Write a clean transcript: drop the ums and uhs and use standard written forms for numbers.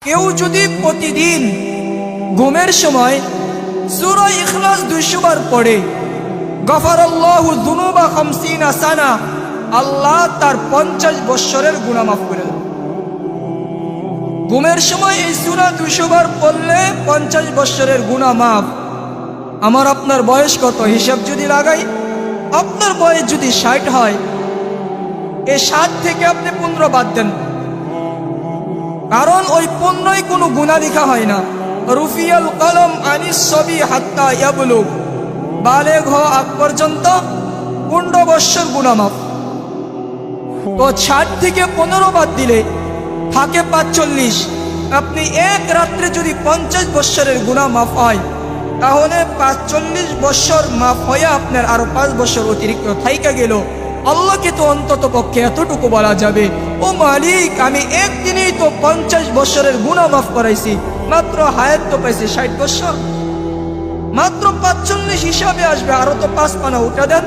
কেউ যদি প্রতিদিন ঘুমের সময় সূরা ইখলাস 200 বার পড়ে, গফারাল্লাহু যুনুবা 50 সানা, আল্লাহ তার 50 বৎসরের গুনাহ মাফ করে দেন। ঘুমের সময় এই সূরা 200 বার পড়লে 50 বৎসরের গুনাহ মাফ। আমার আপনার বয়স কত হিসাব যদি লাগাই, আপনার বয়স যদি 60 হয়, এই 60 থেকে আপনি 15 বাদ দেন, কারণ ওই 15ই কোনো গুনাহ লেখা হয় না। রুফিয়াল কলম আনিস সবি হাত্তা ইয়াবলুগ, বালেগ হওয়া আগ পর্যন্ত 15 বৎসর গুনাহ মাফ। তো 60 থেকে 15 বাদ দিলে থাকে 45। আপনি এক রাত্রে যদি 50 বৎসরের গুনাহ মাফ হয়, তাহলে 45 বৎসর মাফ হয়ে আপনার আরো 5 বৎসর অতিরিক্ত থাইকা গেল। আল্লাহকে তো অন্তত পক্ষে এতটুকু বলা যাবে, ও মালিক, আমি একদিনেই তো 50 বৎসরের গুনাহ মাফ করাইছি, মাত্র হায়াত তো পাইছি 60 বৎসর, মাত্র 45 হিসাবে আসবে, আরো তো 5 পানা উঠা দেন।